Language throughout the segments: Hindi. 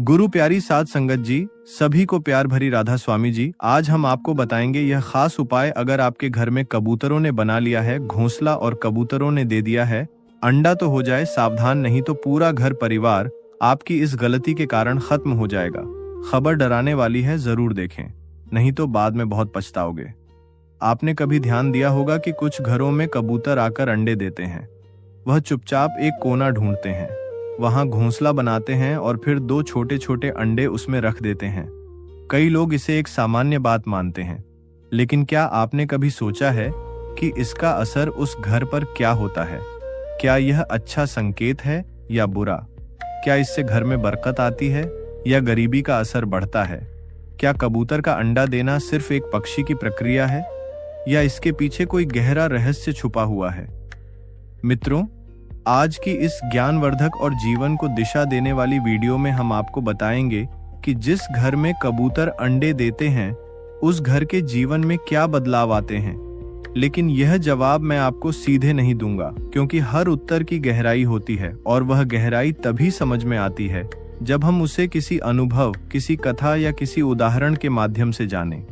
गुरु प्यारी साध संगत जी, सभी को प्यार भरी राधा स्वामी जी। आज हम आपको बताएंगे यह खास उपाय अगर आपके घर में कबूतरों ने बना लिया है घोंसला और कबूतरों ने दे दिया है अंडा तो हो जाए सावधान, नहीं तो पूरा घर परिवार आपकी इस गलती के कारण खत्म हो जाएगा। खबर डराने वाली है, जरूर देखें, नहीं तो बाद में बहुत पछताओगे। आपने कभी ध्यान दिया होगा कि कुछ घरों में कबूतर आकर अंडे देते हैं। वह चुपचाप एक कोना ढूंढते हैं, वहां घोंसला बनाते हैं और फिर 2 छोटे छोटे अंडे उसमें रख देते हैं। कई लोग इसे एक सामान्य बात मानते हैं, लेकिन क्या आपने कभी सोचा है कि इसका असर उस घर पर क्या होता है? क्या यह अच्छा संकेत है या बुरा? क्या इससे घर में बरकत आती है या गरीबी का असर बढ़ता है? क्या कबूतर का अंडा देना सिर्फ एक पक्षी की प्रक्रिया है या इसके पीछे कोई गहरा रहस्य छुपा हुआ है? मित्रों, आज की इस ज्ञानवर्धक और जीवन को दिशा देने वाली वीडियो में हम आपको बताएंगे कि जिस घर में कबूतर अंडे देते हैं उस घर के जीवन में क्या बदलाव आते हैं। लेकिन यह जवाब मैं आपको सीधे नहीं दूंगा, क्योंकि हर उत्तर की गहराई होती है और वह गहराई तभी समझ में आती है जब हम उसे किसी अनुभव, किसी कथा या किसी उदाहरण के माध्यम से जानें।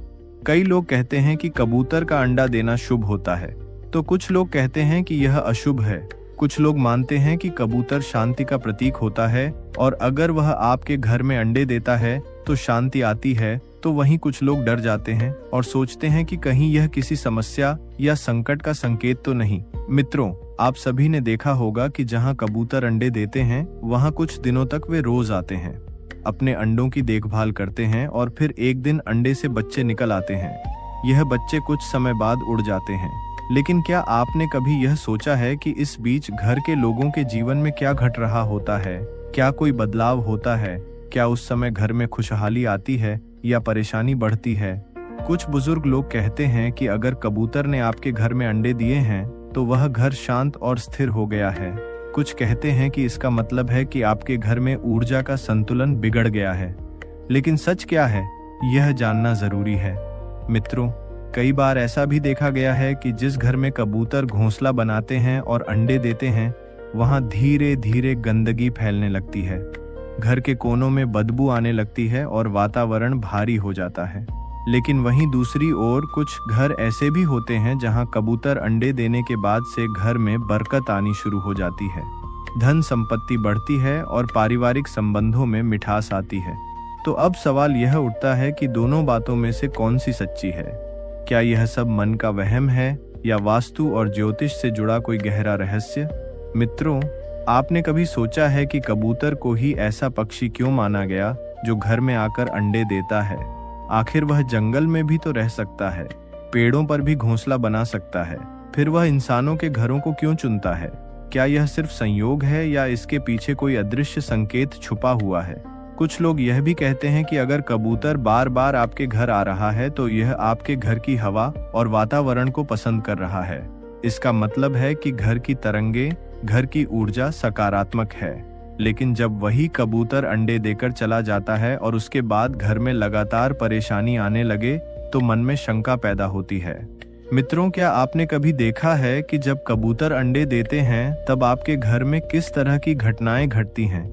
कई लोग कहते हैं कि कबूतर का अंडा देना शुभ होता है, तो कुछ लोग कहते हैं कि यह अशुभ है। कुछ लोग मानते हैं कि कबूतर शांति का प्रतीक होता है और अगर वह आपके घर में अंडे देता है तो शांति आती है। तो वहीं कुछ लोग डर जाते हैं और सोचते हैं कि कहीं यह किसी समस्या या संकट का संकेत तो नहीं। मित्रों, आप सभी ने देखा होगा कि जहां कबूतर अंडे देते हैं वहां कुछ दिनों तक वे रोज आते हैं, अपने अंडों की देखभाल करते हैं और फिर एक दिन अंडे से बच्चे निकल आते हैं। यह बच्चे कुछ समय बाद उड़ जाते हैं। लेकिन क्या आपने कभी यह सोचा है कि इस बीच घर के लोगों के जीवन में क्या घट रहा होता है? क्या कोई बदलाव होता है? क्या उस समय घर में खुशहाली आती है या परेशानी बढ़ती है? कुछ बुजुर्ग लोग कहते हैं कि अगर कबूतर ने आपके घर में अंडे दिए हैं तो वह घर शांत और स्थिर हो गया है। कुछ कहते हैं कि इसका मतलब है कि आपके घर में ऊर्जा का संतुलन बिगड़ गया है। लेकिन सच क्या है, यह जानना जरूरी है। मित्रों, कई बार ऐसा भी देखा गया है कि जिस घर में कबूतर घोंसला बनाते हैं और अंडे देते हैं वहां धीरे धीरे गंदगी फैलने लगती है, घर के कोनों में बदबू आने लगती है और वातावरण भारी हो जाता है। लेकिन वहीं दूसरी ओर कुछ घर ऐसे भी होते हैं जहां कबूतर अंडे देने के बाद से घर में बरकत आनी शुरू हो जाती है, धन संपत्ति बढ़ती है और पारिवारिक संबंधों में मिठास आती है। तो अब सवाल यह उठता है कि दोनों बातों में से कौन सी सच्ची है? क्या यह सब मन का वहम है या वास्तु और ज्योतिष से जुड़ा कोई गहरा रहस्य? मित्रों, आपने कभी सोचा है कि कबूतर को ही ऐसा पक्षी क्यों माना गया जो घर में आकर अंडे देता है? आखिर वह जंगल में भी तो रह सकता है, पेड़ों पर भी घोंसला बना सकता है, फिर वह इंसानों के घरों को क्यों चुनता है? क्या यह सिर्फ संयोग है या इसके पीछे कोई अदृश्य संकेत छुपा हुआ है? कुछ लोग यह भी कहते हैं कि अगर कबूतर बार बार आपके घर आ रहा है तो यह आपके घर की हवा और वातावरण को पसंद कर रहा है। इसका मतलब है कि घर की तरंगे, घर की ऊर्जा सकारात्मक है। लेकिन जब वही कबूतर अंडे देकर चला जाता है और उसके बाद घर में लगातार परेशानी आने लगे तो मन में शंका पैदा होती है। मित्रों, क्या आपने कभी देखा है कि जब कबूतर अंडे देते हैं तब आपके घर में किस तरह की घटनाएं घटती हैं?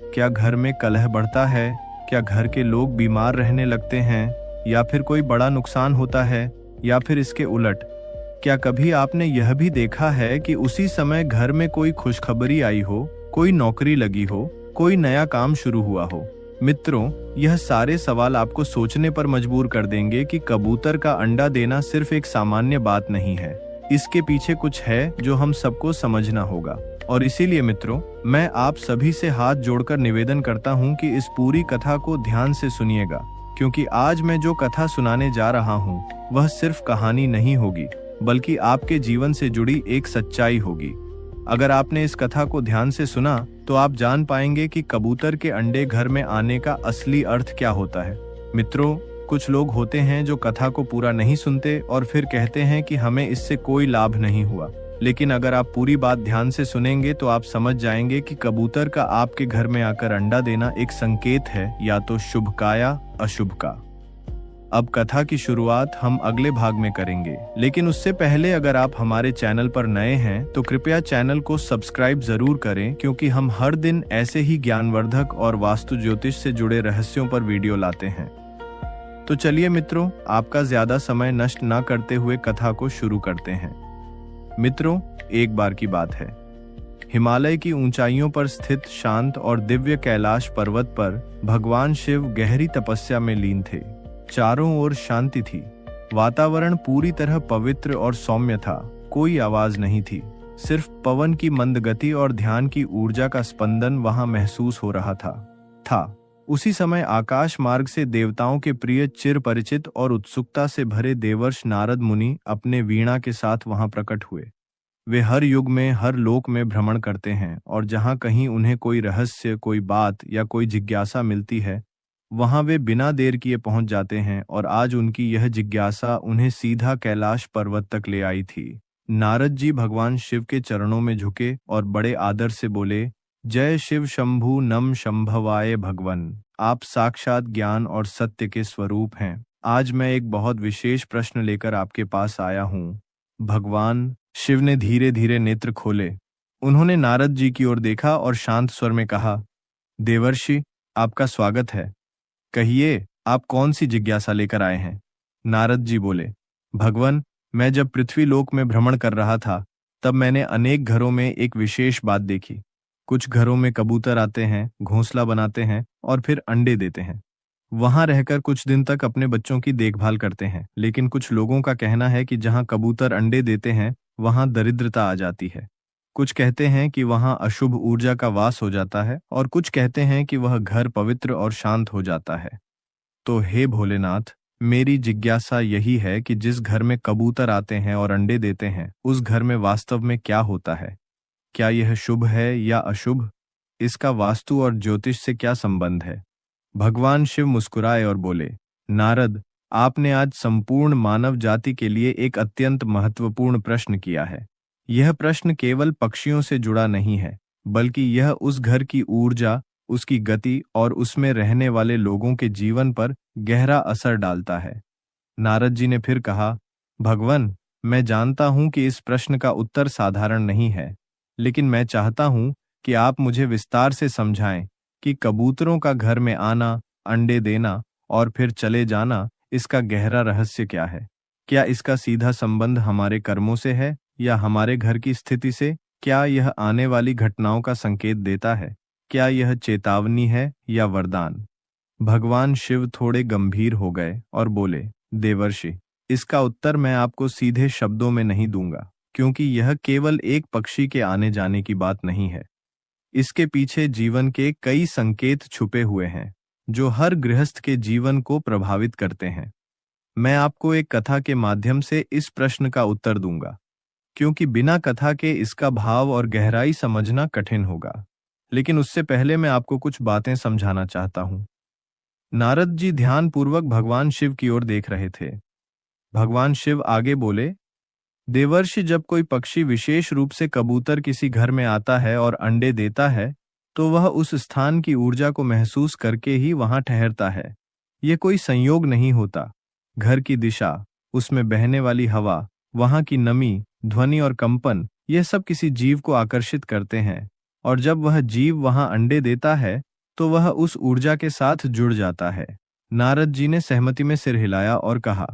क्या घर में कलह बढ़ता है? क्या घर के लोग बीमार रहने लगते हैं या फिर कोई बड़ा नुकसान होता है या फिर इसके उलट? क्या कभी आपने यह भी देखा है कि उसी समय घर में कोई खुशखबरी आई हो, कोई नौकरी लगी हो, कोई नया काम शुरू हुआ हो? मित्रों, यह सारे सवाल आपको सोचने पर मजबूर कर देंगे कि कबूतर का अंडा देना सिर्फ एक सामान्य बात नहीं है। इसके पीछे कुछ है जो हम सबको समझना होगा। और इसीलिए मित्रों, मैं आप सभी से हाथ जोड़कर निवेदन करता हूं कि इस पूरी कथा को ध्यान से सुनिएगा, क्योंकि आज मैं जो कथा सुनाने जा रहा हूं वह सिर्फ कहानी नहीं होगी, बल्कि आपके जीवन से जुड़ी एक सच्चाई होगी। अगर आपने इस कथा को ध्यान से सुना तो आप जान पाएंगे कि कबूतर के अंडे घर में आने का असली अर्थ क्या होता है। मित्रों, कुछ लोग होते हैं जो कथा को पूरा नहीं सुनते और फिर कहते हैं कि हमें इससे कोई लाभ नहीं हुआ। लेकिन अगर आप पूरी बात ध्यान से सुनेंगे तो आप समझ जाएंगे कि कबूतर का आपके घर में आकर अंडा देना एक संकेत है, या तो शुभ का या अशुभ का। अब कथा की शुरुआत हम अगले भाग में करेंगे, लेकिन उससे पहले अगर आप हमारे चैनल पर नए हैं तो कृपया चैनल को सब्सक्राइब जरूर करें, क्योंकि हम हर दिन ऐसे ही ज्ञानवर्धक और वास्तु ज्योतिष से जुड़े रहस्यों पर वीडियो लाते हैं। तो चलिए मित्रों, आपका ज्यादा समय नष्ट न करते हुए कथा को शुरू करते हैं। मित्रों, एक बार की बात है, हिमालय की ऊंचाइयों पर स्थित शांत और दिव्य कैलाश पर्वत पर भगवान शिव गहरी तपस्या में लीन थे। चारों ओर शांति थी, वातावरण पूरी तरह पवित्र और सौम्य था। कोई आवाज नहीं थी, सिर्फ पवन की मंद गति और ध्यान की ऊर्जा का स्पंदन वहां महसूस हो रहा था। उसी समय आकाश मार्ग से देवताओं के प्रिय चिर परिचित और उत्सुकता से भरे देवर्ष नारद मुनि अपने वीणा के साथ वहां प्रकट हुए। वे हर युग में हर लोक में भ्रमण करते हैं, और जहां कहीं उन्हें कोई रहस्य, कोई बात या कोई जिज्ञासा मिलती है, वहां वे बिना देर किए पहुंच जाते हैं। और आज उनकी यह जिज्ञासा उन्हें सीधा कैलाश पर्वत तक ले आई थी। नारद जी भगवान शिव के चरणों में झुके और बड़े आदर से बोले, जय शिव शंभु नम शंभवाय भगवन, आप साक्षात ज्ञान और सत्य के स्वरूप हैं। आज मैं एक बहुत विशेष प्रश्न लेकर आपके पास आया हूँ। भगवान शिव ने धीरे धीरे नेत्र खोले। उन्होंने नारद जी की ओर देखा और शांत स्वर में कहा, देवर्षि, आपका स्वागत है। कहिए, आप कौन सी जिज्ञासा लेकर आए हैं? नारद जी बोले, भगवन, मैं जब पृथ्वी लोक में भ्रमण कर रहा था, तब मैंने अनेक घरों में एक विशेष बात देखी। कुछ घरों में कबूतर आते हैं, घोंसला बनाते हैं और फिर अंडे देते हैं। वहां रहकर कुछ दिन तक अपने बच्चों की देखभाल करते हैं। लेकिन कुछ लोगों का कहना है कि जहां कबूतर अंडे देते हैं, वहां दरिद्रता आ जाती है। कुछ कहते हैं कि वहां अशुभ ऊर्जा का वास हो जाता है, और कुछ कहते हैं कि वह घर पवित्र और शांत हो जाता है। तो हे भोलेनाथ, मेरी जिज्ञासा यही है कि जिस घर में कबूतर आते हैं और अंडे देते हैं, उस घर में वास्तव में क्या होता है? क्या यह शुभ है या अशुभ? इसका वास्तु और ज्योतिष से क्या संबंध है? भगवान शिव मुस्कुराए और बोले, नारद, आपने आज संपूर्ण मानव जाति के लिए एक अत्यंत महत्वपूर्ण प्रश्न किया है। यह प्रश्न केवल पक्षियों से जुड़ा नहीं है, बल्कि यह उस घर की ऊर्जा, उसकी गति और उसमें रहने वाले लोगों के जीवन पर गहरा असर डालता है। नारद जी ने फिर कहा, भगवन, मैं जानता हूं कि इस प्रश्न का उत्तर साधारण नहीं है, लेकिन मैं चाहता हूं कि आप मुझे विस्तार से समझाएं कि कबूतरों का घर में आना, अंडे देना और फिर चले जाना, इसका गहरा रहस्य क्या है? क्या इसका सीधा संबंध हमारे कर्मों से है या हमारे घर की स्थिति से? क्या यह आने वाली घटनाओं का संकेत देता है? क्या यह चेतावनी है या वरदान? भगवान शिव थोड़े गंभीर हो गए और बोले, देवर्षि, इसका उत्तर मैं आपको सीधे शब्दों में नहीं दूंगा, क्योंकि यह केवल एक पक्षी के आने जाने की बात नहीं है। इसके पीछे जीवन के कई संकेत छुपे हुए हैं, जो हर गृहस्थ के जीवन को प्रभावित करते हैं। मैं आपको एक कथा के माध्यम से इस प्रश्न का उत्तर दूंगा, क्योंकि बिना कथा के इसका भाव और गहराई समझना कठिन होगा। लेकिन उससे पहले मैं आपको कुछ बातें समझाना चाहता हूं। नारद जी ध्यानपूर्वक भगवान शिव की ओर देख रहे थे। भगवान शिव आगे बोले, देवर्षि, जब कोई पक्षी विशेष रूप से कबूतर किसी घर में आता है और अंडे देता है, तो वह उस स्थान की ऊर्जा को महसूस करके ही वहां ठहरता है। यह कोई संयोग नहीं होता। घर की दिशा, उसमें बहने वाली हवा, वहां की नमी, ध्वनि और कंपन, यह सब किसी जीव को आकर्षित करते हैं। और जब वह जीव वहां अंडे देता है, तो वह उस ऊर्जा के साथ जुड़ जाता है। नारद जी ने सहमति में सिर हिलाया और कहा,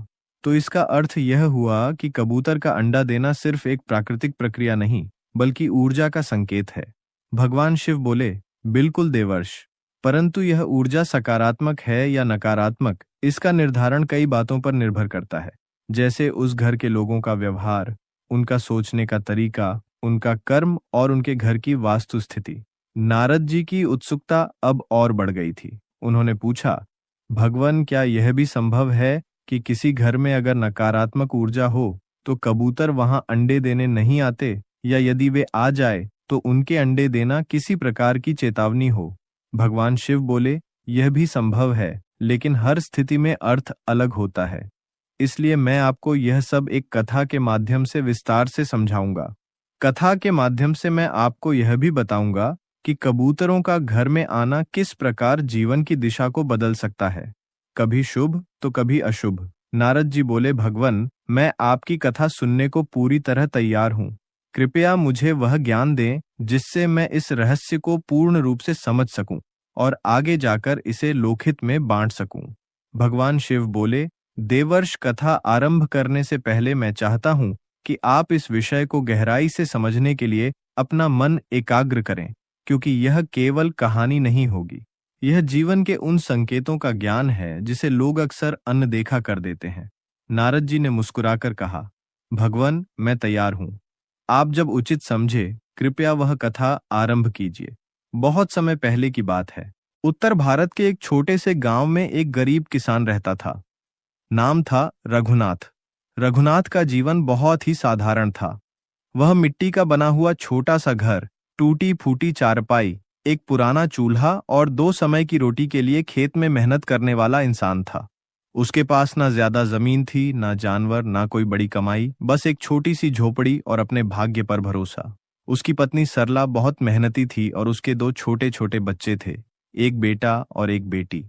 तो इसका अर्थ यह हुआ कि कबूतर का अंडा देना सिर्फ एक प्राकृतिक प्रक्रिया नहीं, बल्कि ऊर्जा का संकेत है। भगवान शिव बोले, बिल्कुल देवर्ष, परंतु यह ऊर्जा सकारात्मक है या नकारात्मक, इसका निर्धारण कई बातों पर निर्भर करता है, जैसे उस घर के लोगों का व्यवहार, उनका सोचने का तरीका, उनका कर्म और उनके घर की वास्तु स्थिति। नारद जी की उत्सुकता अब और बढ़ गई थी। उन्होंने पूछा, भगवान, क्या यह भी संभव है कि किसी घर में अगर नकारात्मक ऊर्जा हो तो कबूतर वहां अंडे देने नहीं आते, या यदि वे आ जाए तो उनके अंडे देना किसी प्रकार की चेतावनी हो? भगवान शिव बोले, यह भी संभव है, लेकिन हर स्थिति में अर्थ अलग होता है। इसलिए मैं आपको यह सब एक कथा के माध्यम से विस्तार से समझाऊंगा। कथा के माध्यम से मैं आपको यह भी बताऊंगा कि कबूतरों का घर में आना किस प्रकार जीवन की दिशा को बदल सकता है। कभी शुभ तो कभी अशुभ। नारद जी बोले, भगवन, मैं आपकी कथा सुनने को पूरी तरह तैयार हूँ। कृपया मुझे वह ज्ञान दें जिससे मैं इस रहस्य को पूर्ण रूप से समझ सकूं और आगे जाकर इसे लोकहित में बांट सकूं। भगवान शिव बोले, देवर्ष, कथा आरंभ करने से पहले मैं चाहता हूं कि आप इस विषय को गहराई से समझने के लिए अपना मन एकाग्र करें, क्योंकि यह केवल कहानी नहीं होगी। यह जीवन के उन संकेतों का ज्ञान है जिसे लोग अक्सर अनदेखा कर देते हैं। नारद जी ने मुस्कुराकर कहा, भगवन, मैं तैयार हूं। आप जब उचित समझे, कृपया वह कथा आरंभ कीजिए। बहुत समय पहले की बात है। उत्तर भारत के एक छोटे से गांव में एक गरीब किसान रहता था। नाम था रघुनाथ। रघुनाथ का जीवन बहुत ही साधारण था। वह मिट्टी का बना हुआ छोटा सा घर, टूटी फूटी चारपाई, एक पुराना चूल्हा और 2 समय की रोटी के लिए खेत में मेहनत करने वाला इंसान था। उसके पास ना ज्यादा जमीन थी, ना जानवर, ना कोई बड़ी कमाई, बस एक छोटी सी झोपड़ी और अपने भाग्य पर भरोसा। उसकी पत्नी सरला बहुत मेहनती थी और उसके 2 छोटे छोटे बच्चे थे, एक बेटा और एक बेटी।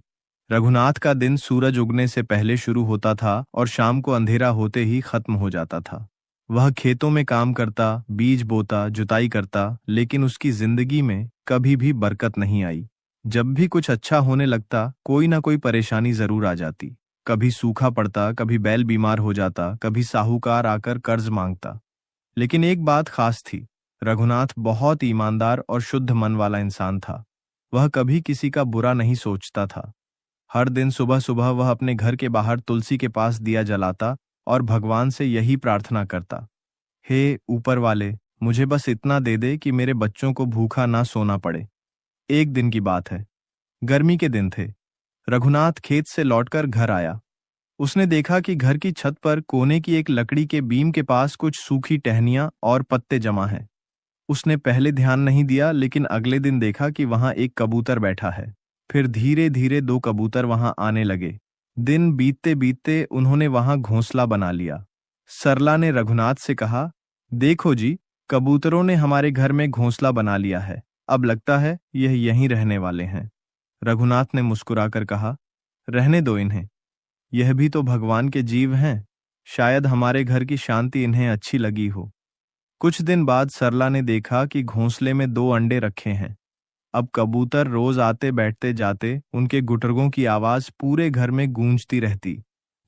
रघुनाथ का दिन सूरज उगने से पहले शुरू होता था और शाम को अंधेरा होते ही खत्म हो जाता था। वह खेतों में काम करता, बीज बोता, जुताई करता, लेकिन उसकी जिंदगी में कभी भी बरकत नहीं आई। जब भी कुछ अच्छा होने लगता, कोई ना कोई परेशानी जरूर आ जाती। कभी सूखा पड़ता, कभी बैल बीमार हो जाता, कभी साहूकार आकर कर्ज मांगता। लेकिन एक बात खास थी, रघुनाथ बहुत ईमानदार और शुद्ध मन वाला इंसान था। वह कभी किसी का बुरा नहीं सोचता था। हर दिन सुबह सुबह वह अपने घर के बाहर तुलसी के पास दिया जलाता और भगवान से यही प्रार्थना करता, हे ऊपर वाले, मुझे बस इतना दे दे कि मेरे बच्चों को भूखा ना सोना पड़े। एक दिन की बात है, गर्मी के दिन थे। रघुनाथ खेत से लौटकर घर आया। उसने देखा कि घर की छत पर कोने की एक लकड़ी के बीम के पास कुछ सूखी टहनियां और पत्ते जमा हैं। उसने पहले ध्यान नहीं दिया, लेकिन अगले दिन देखा कि वहां एक कबूतर बैठा है। फिर धीरे धीरे 2 कबूतर वहां आने लगे। दिन बीतते बीतते उन्होंने वहां घोंसला बना लिया। सरला ने रघुनाथ से कहा, देखो जी, कबूतरों ने हमारे घर में घोंसला बना लिया है। अब लगता है यह यहीं रहने वाले हैं। रघुनाथ ने मुस्कुराकर कहा, रहने दो इन्हें, यह भी तो भगवान के जीव हैं। शायद हमारे घर की शांति इन्हें अच्छी लगी हो। कुछ दिन बाद सरला ने देखा कि घोंसले में 2 अंडे रखे हैं। अब कबूतर रोज आते बैठते जाते, उनके गुटरगों की आवाज पूरे घर में गूंजती रहती।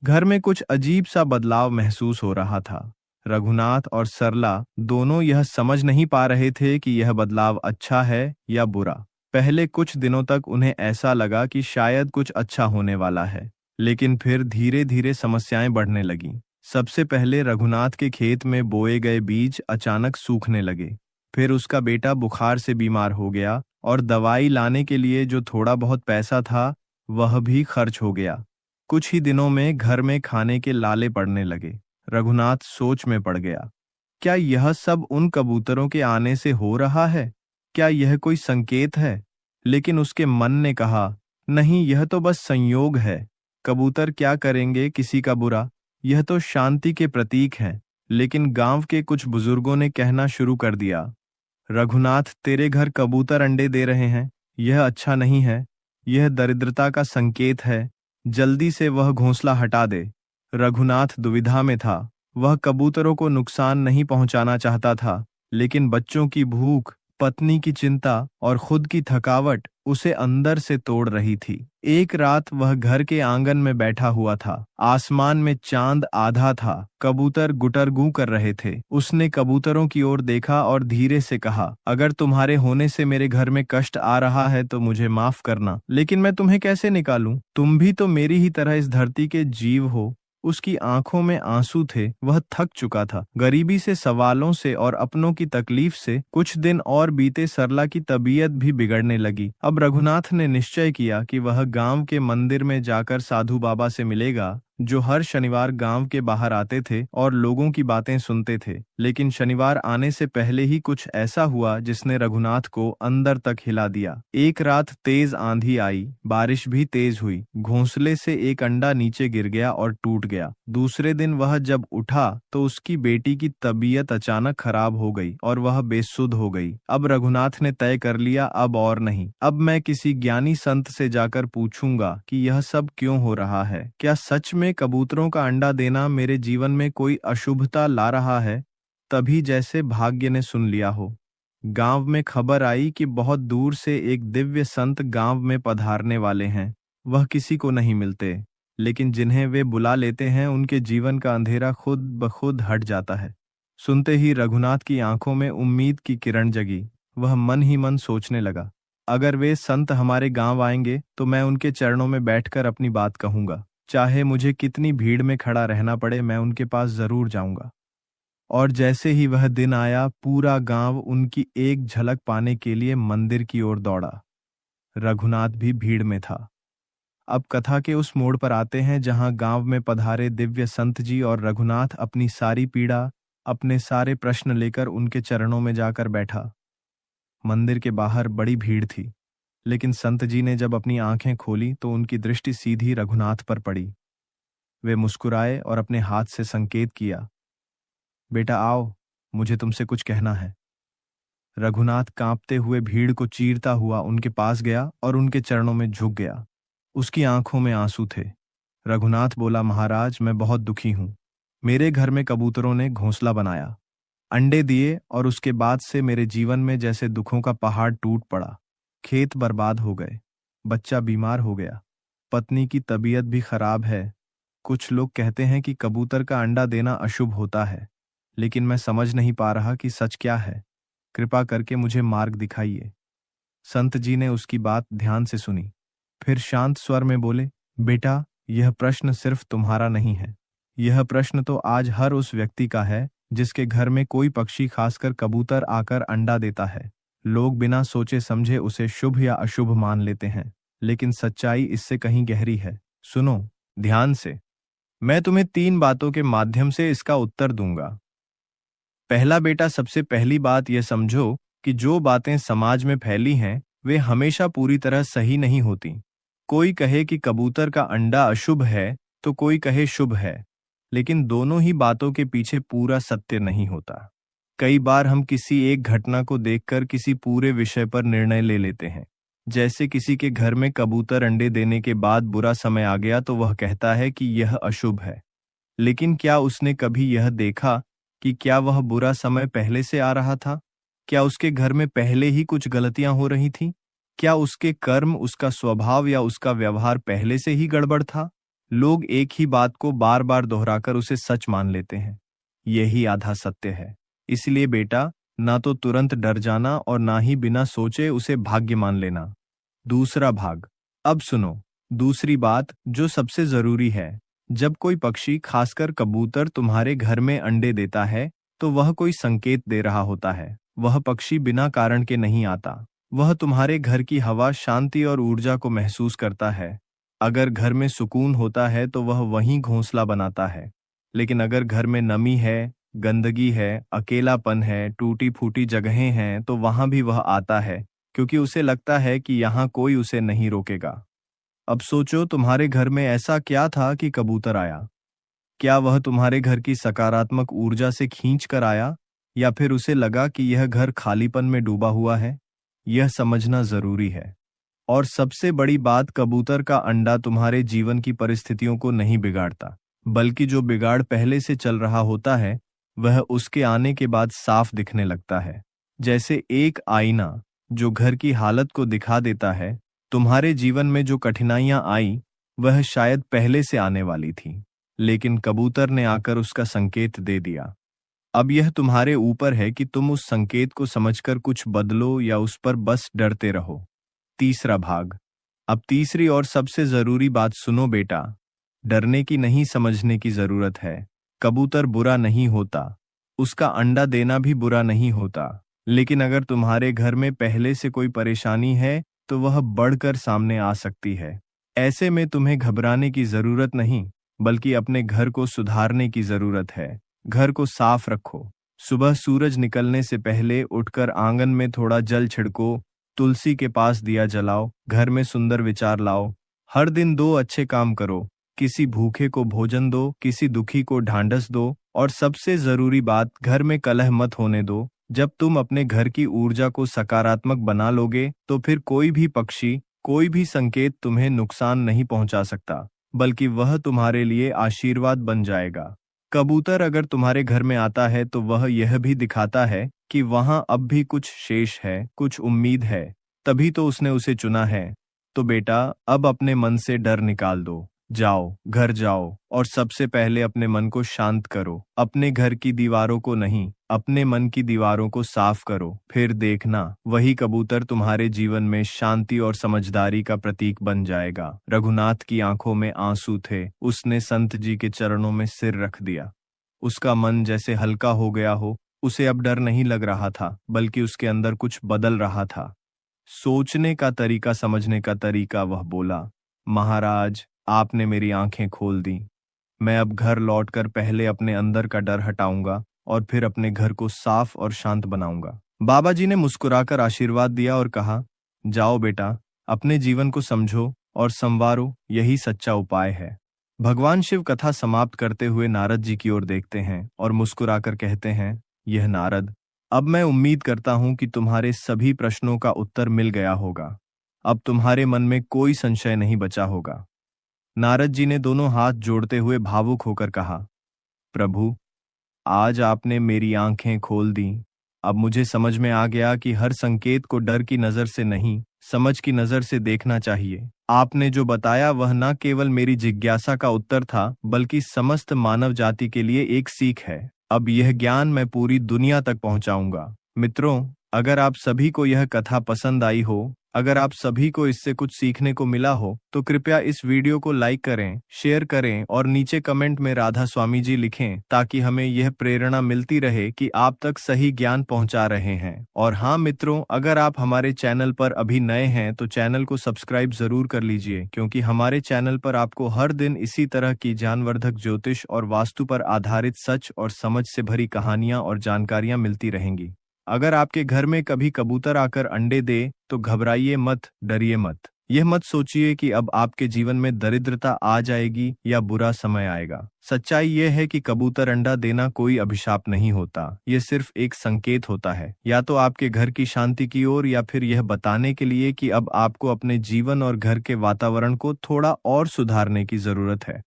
घर में कुछ अजीब सा बदलाव महसूस हो रहा था। रघुनाथ और सरला दोनों यह समझ नहीं पा रहे थे कि यह बदलाव अच्छा है या बुरा। पहले कुछ दिनों तक उन्हें ऐसा लगा कि शायद कुछ अच्छा होने वाला है, लेकिन फिर धीरे धीरे समस्याएं बढ़ने लगीं। सबसे पहले रघुनाथ के खेत में बोए गए बीज अचानक सूखने लगे। फिर उसका बेटा बुखार से बीमार हो गया और दवाई लाने के लिए जो थोड़ा बहुत पैसा था, वह भी खर्च हो गया। कुछ ही दिनों में घर में खाने के लाले पड़ने लगे। रघुनाथ सोच में पड़ गया, क्या यह सब उन कबूतरों के आने से हो रहा है? क्या यह कोई संकेत है? लेकिन उसके मन ने कहा, नहीं, यह तो बस संयोग है। कबूतर क्या करेंगे किसी का बुरा? यह तो शांति के प्रतीक हैं। लेकिन गांव के कुछ बुजुर्गों ने कहना शुरू कर दिया, रघुनाथ, तेरे घर कबूतर अंडे दे रहे हैं, यह अच्छा नहीं है। यह दरिद्रता का संकेत है। जल्दी से वह घोंसला हटा दे। रघुनाथ दुविधा में था। वह कबूतरों को नुकसान नहीं पहुंचाना चाहता था, लेकिन बच्चों की भूख, पत्नी की चिंता और खुद की थकावट उसे अंदर से तोड़ रही थी। एक रात वह घर के आंगन में बैठा हुआ था। आसमान में चांद आधा था। कबूतर गुटरगू कर रहे थे। उसने कबूतरों की ओर देखा और धीरे से कहा, अगर तुम्हारे होने से मेरे घर में कष्ट आ रहा है तो मुझे माफ करना, लेकिन मैं तुम्हें कैसे निकालूं? तुम भी तो मेरी ही तरह इस धरती के जीव हो। उसकी आंखों में आंसू थे। वह थक चुका था। गरीबी से, सवालों से और अपनों की तकलीफ से। कुछ दिन और बीते, सरला की तबीयत भी बिगड़ने लगी। अब रघुनाथ ने निश्चय किया कि वह गांव के मंदिर में जाकर साधु बाबा से मिलेगा, जो हर शनिवार गांव के बाहर आते थे और लोगों की बातें सुनते थे। लेकिन शनिवार आने से पहले ही कुछ ऐसा हुआ जिसने रघुनाथ को अंदर तक हिला दिया। एक रात तेज आंधी आई, बारिश भी तेज हुई। घोंसले से एक अंडा नीचे गिर गया और टूट गया। दूसरे दिन वह जब उठा तो उसकी बेटी की तबीयत अचानक खराब हो गई और वह बेसुध हो गई। अब रघुनाथ ने तय कर लिया, अब और नहीं, अब मैं किसी ज्ञानी संत से जाकर पूछूंगा कि यह सब क्यों हो रहा है। क्या सच में कबूतरों का अंडा देना मेरे जीवन में कोई अशुभता ला रहा है? तभी जैसे भाग्य ने सुन लिया हो, गांव में खबर आई कि बहुत दूर से एक दिव्य संत गांव में पधारने वाले हैं। वह किसी को नहीं मिलते, लेकिन जिन्हें वे बुला लेते हैं उनके जीवन का अंधेरा खुद ब खुद हट जाता है। सुनते ही रघुनाथ की आंखों में उम्मीद की किरण जगी। वह मन ही मन सोचने लगा, अगर वे संत हमारे गांव आएंगे तो मैं उनके चरणों में बैठकर अपनी बात कहूंगा। चाहे मुझे कितनी भीड़ में खड़ा रहना पड़े, मैं उनके पास जरूर जाऊंगा। और जैसे ही वह दिन आया, पूरा गांव उनकी एक झलक पाने के लिए मंदिर की ओर दौड़ा। रघुनाथ भी भीड़ में था। अब कथा के उस मोड़ पर आते हैं जहां गांव में पधारे दिव्य संत जी और रघुनाथ अपनी सारी पीड़ा, अपने सारे प्रश्न लेकर उनके चरणों में जाकर बैठा। मंदिर के बाहर बड़ी भीड़ थी, लेकिन संत जी ने जब अपनी आंखें खोली तो उनकी दृष्टि सीधी रघुनाथ पर पड़ी। वे मुस्कुराए और अपने हाथ से संकेत किया, बेटा आओ, मुझे तुमसे कुछ कहना है। रघुनाथ कांपते हुए भीड़ को चीरता हुआ उनके पास गया और उनके चरणों में झुक गया। उसकी आंखों में आंसू थे। रघुनाथ बोला, महाराज, मैं बहुत दुखी हूं। मेरे घर में कबूतरों ने घोंसला बनाया, अंडे दिए और उसके बाद से मेरे जीवन में जैसे दुखों का पहाड़ टूट पड़ा। खेत बर्बाद हो गए, बच्चा बीमार हो गया, पत्नी की तबीयत भी खराब है। कुछ लोग कहते हैं कि कबूतर का अंडा देना अशुभ होता है, लेकिन मैं समझ नहीं पा रहा कि सच क्या है। कृपा करके मुझे मार्ग दिखाइए। संत जी ने उसकी बात ध्यान से सुनी, फिर शांत स्वर में बोले, बेटा, यह प्रश्न सिर्फ तुम्हारा नहीं है। यह प्रश्न तो आज हर उस व्यक्ति का है जिसके घर में कोई पक्षी, खासकर कबूतर, आकर अंडा देता है। लोग बिना सोचे समझे उसे शुभ या अशुभ मान लेते हैं, लेकिन सच्चाई इससे कहीं गहरी है। सुनो ध्यान से, मैं तुम्हें 3 बातों के माध्यम से इसका उत्तर दूंगा। पहला बेटा, सबसे पहली बात यह समझो कि जो बातें समाज में फैली हैं वे हमेशा पूरी तरह सही नहीं होती। कोई कहे कि कबूतर का अंडा अशुभ है तो कोई कहे शुभ है, लेकिन दोनों ही बातों के पीछे पूरा सत्य नहीं होता। कई बार हम किसी एक घटना को देखकर किसी पूरे विषय पर निर्णय ले लेते हैं। जैसे किसी के घर में कबूतर अंडे देने के बाद बुरा समय आ गया तो वह कहता है कि यह अशुभ है। लेकिन क्या उसने कभी यह देखा कि क्या वह बुरा समय पहले से आ रहा था? क्या उसके घर में पहले ही कुछ गलतियां हो रही थीं? क्या उसके कर्म, उसका स्वभाव या उसका व्यवहार पहले से ही गड़बड़ था? लोग एक ही बात को बार बार दोहराकर उसे सच मान लेते हैं। यही आधा सत्य है। इसलिए बेटा, ना तो तुरंत डर जाना और ना ही बिना सोचे उसे भाग्य मान लेना। दूसरा भाग, अब सुनो। दूसरी बात जो सबसे जरूरी है, जब कोई पक्षी, खासकर कबूतर, तुम्हारे घर में अंडे देता है तो वह कोई संकेत दे रहा होता है। वह पक्षी बिना कारण के नहीं आता। वह तुम्हारे घर की हवा, शांति और ऊर्जा को महसूस करता है। अगर घर में सुकून होता है तो वह वहीं घोंसला बनाता है, लेकिन अगर घर में नमी है, गंदगी है, अकेलापन है, टूटी फूटी जगहें हैं तो वहां भी वह आता है, क्योंकि उसे लगता है कि यहाँ कोई उसे नहीं रोकेगा। अब सोचो, तुम्हारे घर में ऐसा क्या था कि कबूतर आया? क्या वह तुम्हारे घर की सकारात्मक ऊर्जा से खींच कर आया, या फिर उसे लगा कि यह घर खालीपन में डूबा हुआ है? यह समझना जरूरी है। और सबसे बड़ी बात, कबूतर का अंडा तुम्हारे जीवन की परिस्थितियों को नहीं बिगाड़ता, बल्कि जो बिगाड़ पहले से चल रहा होता है वह उसके आने के बाद साफ दिखने लगता है। जैसे एक आईना जो घर की हालत को दिखा देता है। तुम्हारे जीवन में जो कठिनाइयां आई वह शायद पहले से आने वाली थी, लेकिन कबूतर ने आकर उसका संकेत दे दिया। अब यह तुम्हारे ऊपर है कि तुम उस संकेत को समझकर कुछ बदलो या उस पर बस डरते रहो। तीसरा भाग, अब तीसरी और सबसे जरूरी बात सुनो बेटा, डरने की नहीं, समझने की जरूरत है। कबूतर बुरा नहीं होता, उसका अंडा देना भी बुरा नहीं होता, लेकिन अगर तुम्हारे घर में पहले से कोई परेशानी है तो वह बढ़कर सामने आ सकती है। ऐसे में तुम्हें घबराने की जरूरत नहीं, बल्कि अपने घर को सुधारने की जरूरत है। घर को साफ रखो। सुबह सूरज निकलने से पहले उठकर आंगन में थोड़ा जल छिड़को, तुलसी के पास दिया जलाओ, घर में सुंदर विचार लाओ। हर दिन 2 अच्छे काम करो, किसी भूखे को भोजन दो, किसी दुखी को ढांढस दो, और सबसे जरूरी बात, घर में कलह मत होने दो। जब तुम अपने घर की ऊर्जा को सकारात्मक बना लोगे तो फिर कोई भी पक्षी, कोई भी संकेत तुम्हें नुकसान नहीं पहुंचा सकता, बल्कि वह तुम्हारे लिए आशीर्वाद बन जाएगा। कबूतर अगर तुम्हारे घर में आता है तो वह यह भी दिखाता है कि वहां अब भी कुछ शेष है, कुछ उम्मीद है, तभी तो उसने उसे चुना है। तो बेटा, अब अपने मन से डर निकाल दो। जाओ, घर जाओ और सबसे पहले अपने मन को शांत करो। अपने घर की दीवारों को नहीं, अपने मन की दीवारों को साफ करो। फिर देखना, वही कबूतर तुम्हारे जीवन में शांति और समझदारी का प्रतीक बन जाएगा। रघुनाथ की आंखों में आंसू थे। उसने संत जी के चरणों में सिर रख दिया। उसका मन जैसे हल्का हो गया हो। उसे अब डर नहीं लग रहा था, बल्कि उसके अंदर कुछ बदल रहा था। सोचने का तरीका, समझने का तरीका। वह बोला, महाराज, आपने मेरी आंखें खोल दी। मैं अब घर लौटकर पहले अपने अंदर का डर हटाऊंगा और फिर अपने घर को साफ और शांत बनाऊंगा। बाबा जी ने मुस्कुराकर आशीर्वाद दिया और कहा, जाओ बेटा, अपने जीवन को समझो और संवारो, यही सच्चा उपाय है। भगवान शिव कथा समाप्त करते हुए नारद जी की ओर देखते हैं और मुस्कुराकर कहते हैं, यह नारद, अब मैं उम्मीद करता हूं कि तुम्हारे सभी प्रश्नों का उत्तर मिल गया होगा। अब तुम्हारे मन में कोई संशय नहीं बचा होगा। नारद जी ने दोनों हाथ जोड़ते हुए भावुक होकर कहा, प्रभु, आज आपने मेरी आंखें खोल दी। अब मुझे समझ में आ गया कि हर संकेत को डर की नजर से नहीं, समझ की नजर से देखना चाहिए। आपने जो बताया वह न केवल मेरी जिज्ञासा का उत्तर था, बल्कि समस्त मानव जाति के लिए एक सीख है। अब यह ज्ञान मैं पूरी दुनिया तक पहुंचाऊंगा। मित्रों, अगर आप सभी को यह कथा पसंद आई हो, अगर आप सभी को इससे कुछ सीखने को मिला हो, तो कृपया इस वीडियो को लाइक करें, शेयर करें और नीचे कमेंट में राधा स्वामी जी लिखें, ताकि हमें यह प्रेरणा मिलती रहे कि आप तक सही ज्ञान पहुंचा रहे हैं। और हाँ मित्रों, अगर आप हमारे चैनल पर अभी नए हैं तो चैनल को सब्सक्राइब जरूर कर लीजिए, क्योंकि हमारे चैनल पर आपको हर दिन इसी तरह की ज्ञानवर्धक ज्योतिष और वास्तु पर आधारित सच और समझ से भरी कहानियां और जानकारियां मिलती रहेंगी। अगर आपके घर में कभी कबूतर आकर अंडे दे तो घबराइए मत, डरिए मत। यह मत सोचिए कि अब आपके जीवन में दरिद्रता आ जाएगी या बुरा समय आएगा। सच्चाई यह है कि कबूतर अंडा देना कोई अभिशाप नहीं होता। यह सिर्फ एक संकेत होता है, या तो आपके घर की शांति की ओर, या फिर यह बताने के लिए कि अब आपको अपने जीवन और घर के वातावरण को थोड़ा और सुधारने की जरूरत है।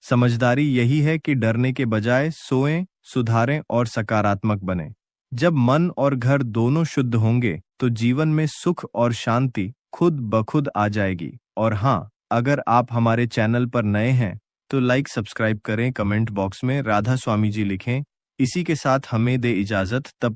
समझदारी यही है कि डरने के बजाय सोएं, सुधारें और सकारात्मक बने। जब मन और घर दोनों शुद्ध होंगे तो जीवन में सुख और शांति खुद ब खुद आ जाएगी। और हाँ, अगर आप हमारे चैनल पर नए हैं तो लाइक, सब्सक्राइब करें, कमेंट बॉक्स में राधा स्वामी जी लिखें। इसी के साथ हमें दे इजाजत। तब